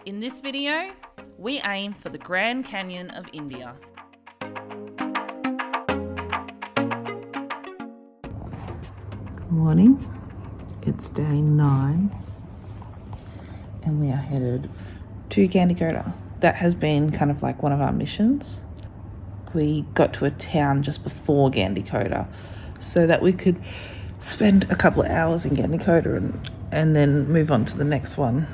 In this video, we aim for the Grand Canyon of India. Good morning, it's day 9 and we are headed to Gandikota. That has been kind of like one of our missions. We got to a town just before Gandikota so that we could spend a couple of hours in Gandikota and then move on to the next one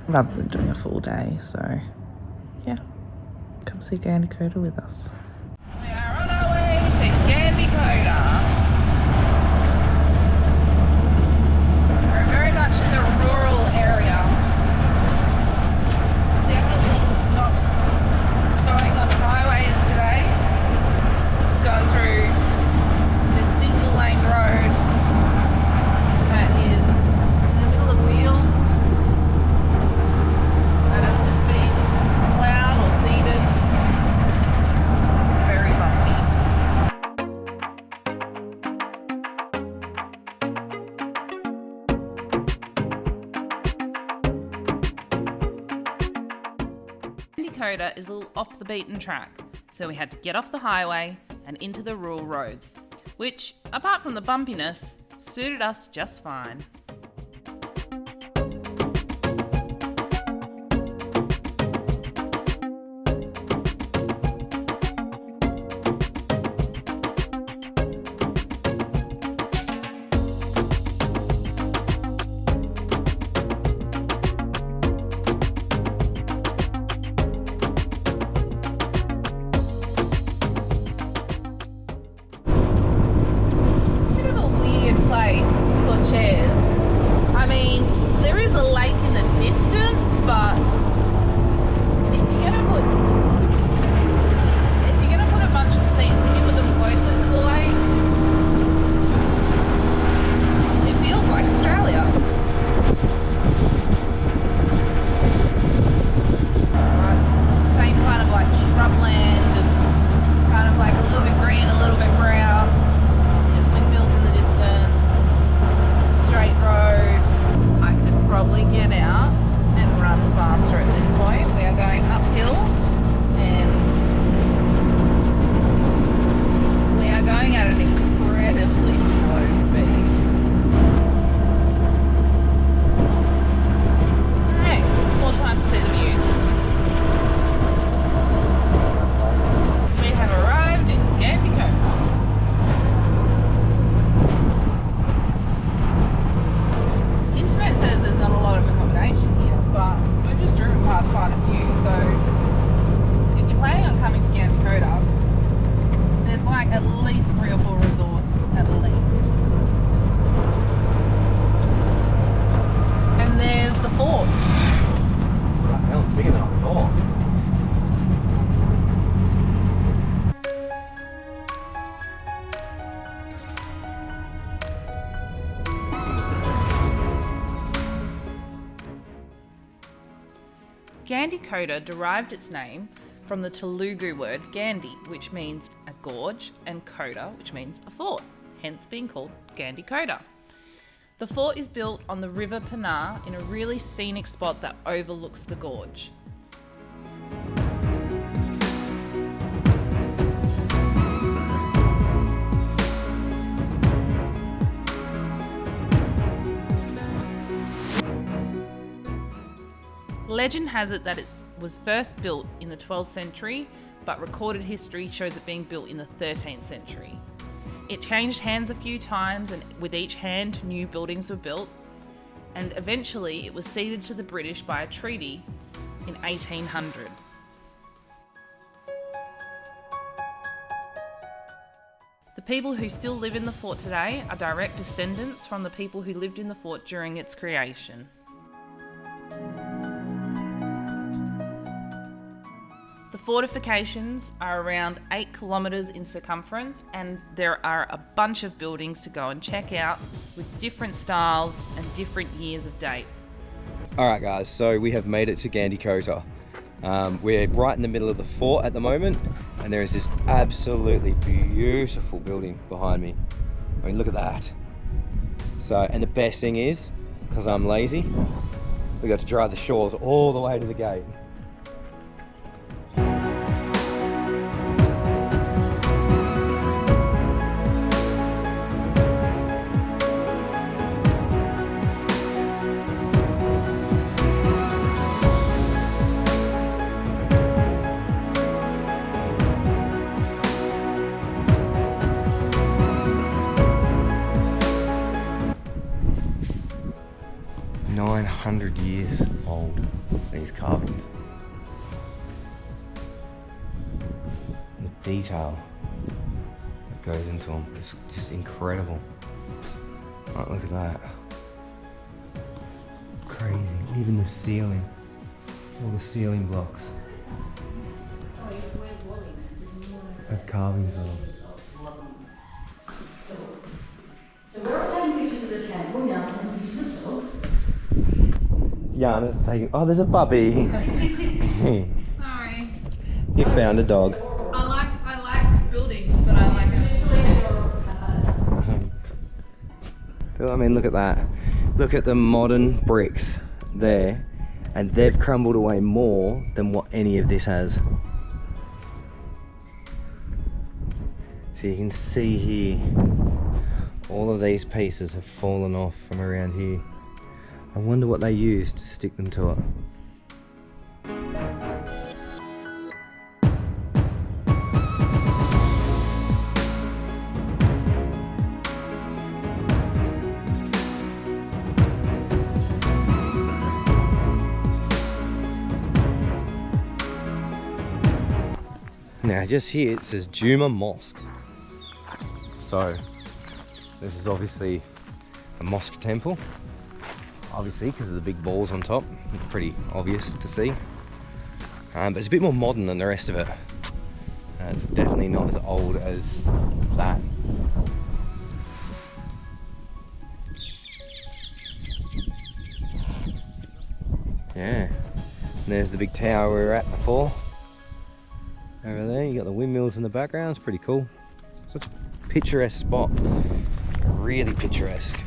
rather than doing a full day. So yeah, come see Gandikota with us. We are on our way to Gandikota. We're very much in the rural area. Definitely not going on highways today. Just going through this single lane road that is in the middle of fields that have just been plowed or seeded. It's very bumpy. Gandikota is a little off the beaten track, so we had to get off the highway and into the rural roads, which, apart from the bumpiness, suited us just fine. Bit of a weird place to put chairs. I mean, there is a lake in the distance, but if you're gonna put a bunch of seats, can you put them closer to the lake? It feels like Australia. Same kind of like shrubland and kind of like a little bit green, a little bit brown. There's windmills in the distance. Straight road. I could probably get out and run faster at this point. We are going uphill and we are going at an incredibly slow speed. Alright, more time to see the views. We have arrived in Gandikota. Internet says there's not a lot of accommodation here, but we've just driven past quite a few, so if you're planning on coming to Gandikota, there's like at least 3 or 4 resorts, at least. And there's the fort. That hell's bigger than I thought. Gandikota derived its name from the Telugu word Gandhi, which means a gorge, and Kota, which means a fort, hence being called Gandikota. The fort is built on the River Pennar in a really scenic spot that overlooks the gorge. Legend has it that it was first built in the 12th century, but recorded history shows it being built in the 13th century. It changed hands a few times, and with each hand, new buildings were built, and eventually it was ceded to the British by a treaty in 1800. The people who still live in the fort today are direct descendants from the people who lived in the fort during its creation. The fortifications are around 8 kilometres in circumference, and there are a bunch of buildings to go and check out with different styles and different years of date. Alright guys, so we have made it to Gandikota. We're right in the middle of the fort at the moment, and there is this absolutely beautiful building behind me. I mean, look at that. So, and the best thing is, because I'm lazy, We got to drive the shores all the way to the gate. Years old, these carvings. The detail that goes into them is just incredible. Right, look at that. Crazy. Even the ceiling. All the ceiling blocks have carvings on them. So we're not taking pictures of the temple, we're now taking pictures of dogs. Yana's taking. Oh, there's a puppy. Sorry. You found a dog. I like buildings, but I like I mean, look at that. Look at the modern bricks there, and they've crumbled away more than what any of this has. So you can see here, all of these pieces have fallen off from around here. I wonder what they used to stick them to it. Now just here it says Juma Mosque. So this is obviously a mosque temple. Obviously, because of the big balls on top, pretty obvious to see. But it's a bit more modern than the rest of it. It's definitely not as old as that. Yeah, and there's the big tower we were at before. Over there, you got the windmills in the background. It's pretty cool. Such a picturesque spot. Really picturesque.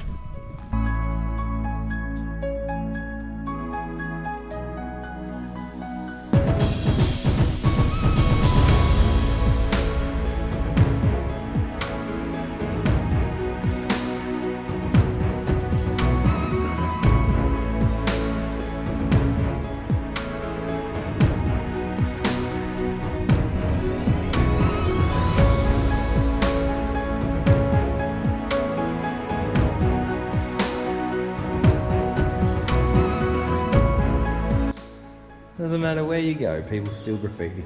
Doesn't matter where you go, people still graffiti.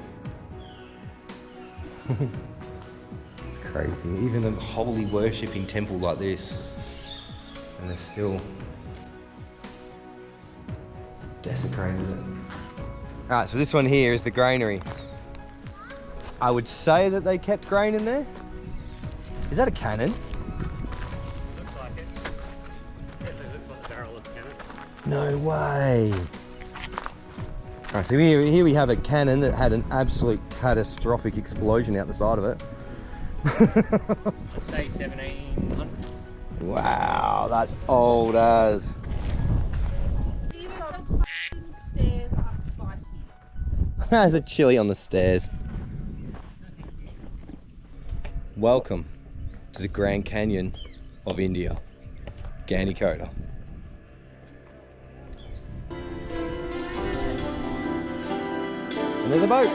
It's crazy. Even a holy worshipping temple like this, and they're still desecrated it. Alright, so this one here is the granary. I would say that they kept grain in there. Is that a cannon? Looks like it. Definitely looks like the barrel of a cannon. No way. Alright, so here we have a cannon that had an absolute catastrophic explosion out the side of it. I'd say 1700s. Wow, that's old as. Even the fucking stairs are spicy. There's a chili on the stairs. Welcome to the Grand Canyon of India, Gandikota. And there's a boat.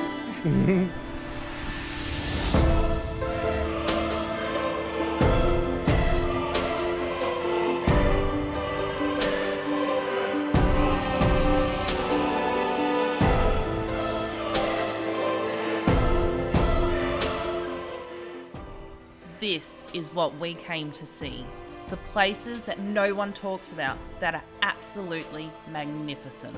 This is what we came to see. The places that no one talks about that are absolutely magnificent.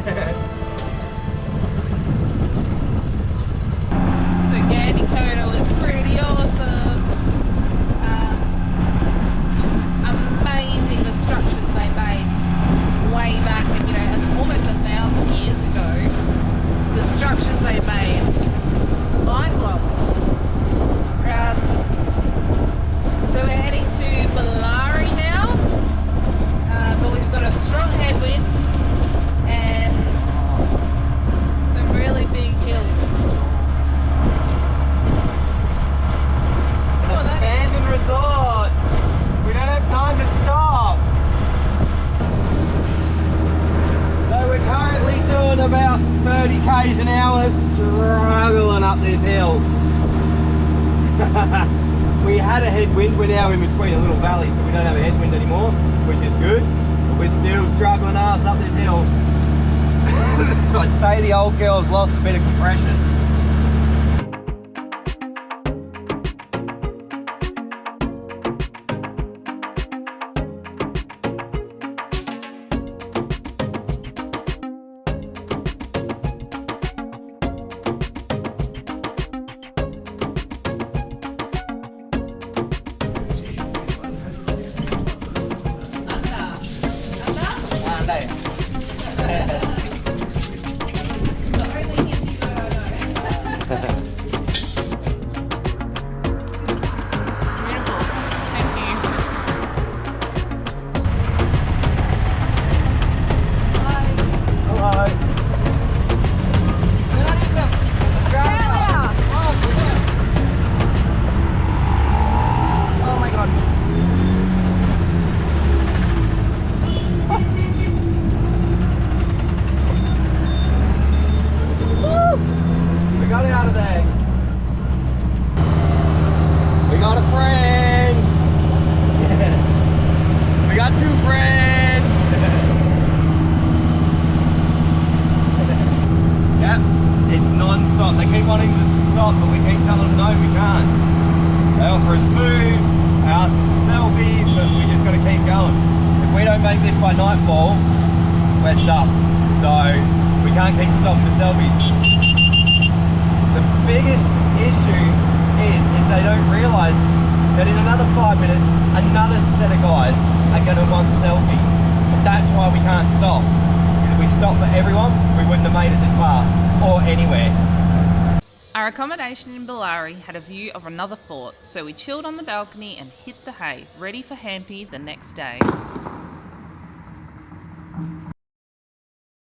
So Gandikota was pretty awesome. Just amazing the structures they made way back, you know, almost 1,000 years ago. The structures they made, just mind blowing. 30 k's an hour, struggling up this hill. We had a headwind, we're now in between a little valley, so we don't have a headwind anymore, which is good. But we're still struggling ass up this hill. I'd say the old girl's lost a bit of compression. By nightfall, we're stuffed, so we can't keep stopping for selfies. The biggest issue is they don't realise that in another 5 minutes, another set of guys are going to want selfies. But that's why we can't stop. Because if we stopped for everyone, we wouldn't have made it this far, or anywhere. Our accommodation in Bellary had a view of another fort, so we chilled on the balcony and hit the hay, ready for Hampy the next day.